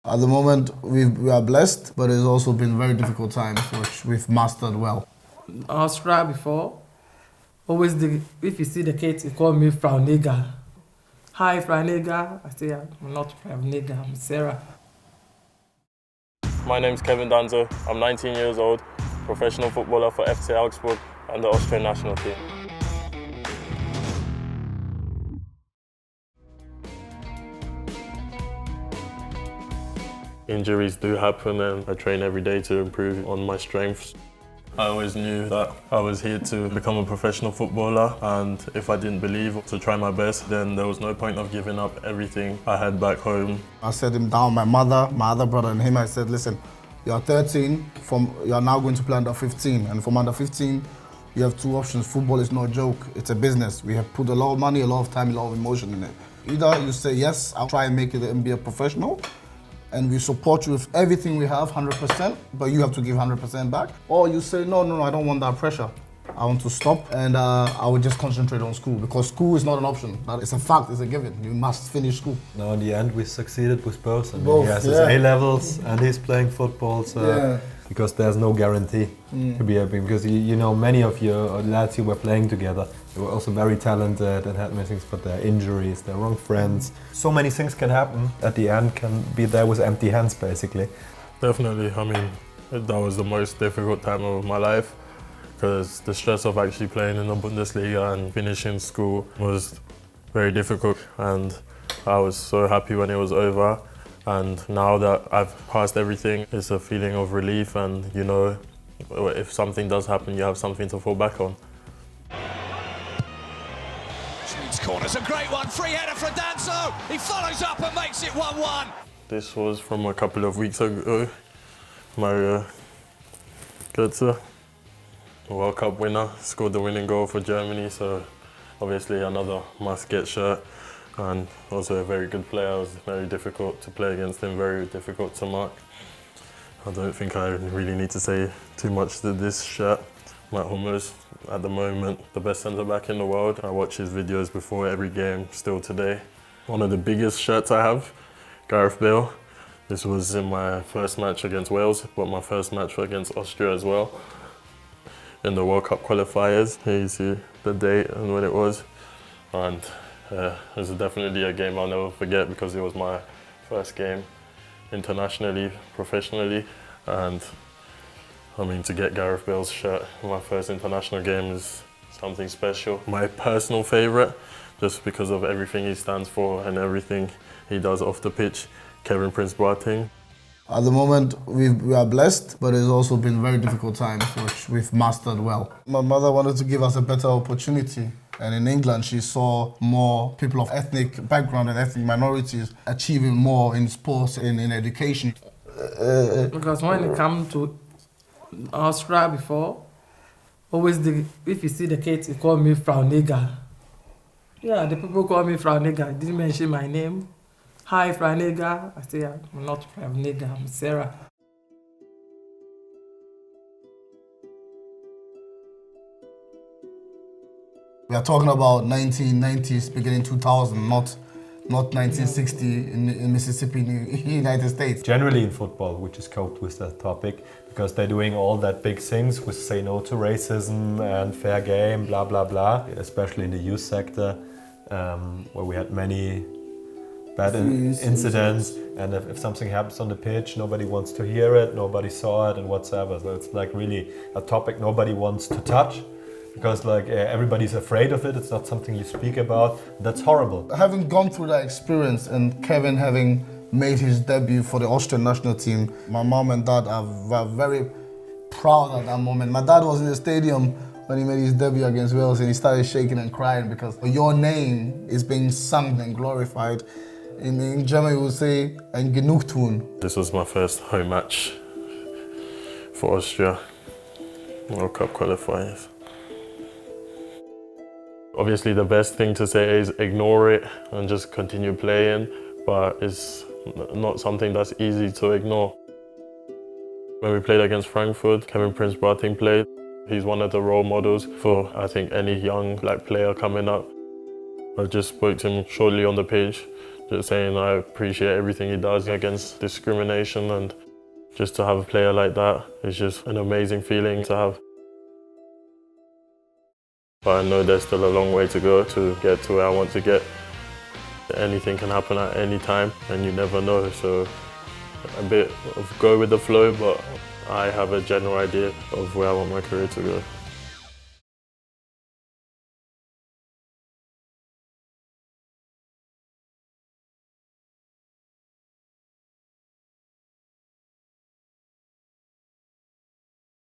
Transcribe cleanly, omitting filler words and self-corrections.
At the moment, we are blessed, but it's also been very difficult times, which we've mastered well. I was tried before. If you see the kids, they call me Frau Nigger. Hi, Frau Nigger. I say, I'm not Frau Nigger, I'm Sarah. My name's Kevin Danso. I'm 19 years old, professional footballer for FC Augsburg and the Austrian national team. Injuries do happen and I train every day to improve on my strengths. I always knew that I was here to become a professional footballer, and if I didn't believe to try my best, then there was no point of giving up everything I had back home. I set him down, my mother, my other brother and him, I said, listen, you're 13, you're now going to play under 15, and from under 15, you have two options. Football is no joke, it's a business. We have put a lot of money, a lot of time, a lot of emotion in it. Either you say, yes, I'll try and make it and be a professional, and we support you with everything we have, 100%, but you have to give 100% back. Or you say, no, I don't want that pressure. I want to stop and I will just concentrate on school, because school is not an option. It's a fact, it's a given. You must finish school. No, in the end, we succeeded with both. I mean, both, he has his A-levels and he's playing football, so because there's no guarantee to be happy. Because you know, many of your lads who were playing together, they were also very talented and had many things, but their injuries, their wrong friends. So many things can happen. At the end, can be there with empty hands, basically. Definitely, I mean, that was the most difficult time of my life, because the stress of actually playing in the Bundesliga and finishing school was very difficult, and I was so happy when it was over. And now that I've passed everything, it's a feeling of relief, and you know, if something does happen, you have something to fall back on. Schmidt's corner's a great one, free header for Danso. He follows up and makes it 1-1. This was from a couple of weeks ago. My Götze, World Cup winner, scored the winning goal for Germany, so obviously another must-get shirt. And also a very good player. It was very difficult to play against him, very difficult to mark. I don't think I really need to say too much to this shirt. Matt Hummels, at the moment, the best centre-back in the world. I watch his videos before every game, still today. One of the biggest shirts I have, Gareth Bale. This was in my first match against Wales, but my first match against Austria as well. In the World Cup qualifiers, here you see the date and when it was. And it was definitely a game I'll never forget, because it was my first game internationally, professionally, and I mean, to get Gareth Bale's shirt in my first international game is something special. My personal favourite, just because of everything he stands for and everything he does off the pitch, Kevin Prince Boateng. At the moment, we are blessed, but it's also been very difficult times, which we've mastered well. My mother wanted to give us a better opportunity. And in England, she saw more people of ethnic background and ethnic minorities achieving more in sports and in education. Because when it comes to Austria before, if you see the kids, they call me Frau Nigger. Yeah, the people call me Frau Nigger. Didn't mention my name. Hi, Frau Nigger. I say, I'm not Frau Nigger, I'm Sarah. We are talking about 1990s, beginning 2000, not 1960 in Mississippi, United States. Generally in football, we just coped with that topic, because they're doing all that big things with say no to racism and fair game, blah, blah, blah. Especially in the youth sector, where we had many bad incidents, and if something happens on the pitch, nobody wants to hear it, nobody saw it and whatsoever. So it's like really a topic nobody wants to touch, because like everybody's afraid of it. It's not something you speak about. That's horrible. Having gone through that experience, and Kevin having made his debut for the Austrian national team, my mom and dad were very proud at that moment. My dad was in the stadium when he made his debut against Wales, and he started shaking and crying, because your name is being sung and glorified. In German, we would say, ein Genugtuung. This was my first home match for Austria, World Cup qualifiers. Obviously, the best thing to say is ignore it and just continue playing, but it's not something that's easy to ignore. When we played against Frankfurt, Kevin Prince Boateng played. He's one of the role models for, I think, any young black player coming up. I just spoke to him shortly on the pitch, just saying I appreciate everything he does against discrimination, and just to have a player like that is just an amazing feeling to have. But I know there's still a long way to go to get to where I want to get. Anything can happen at any time and you never know, so a bit of go with the flow, but I have a general idea of where I want my career to go.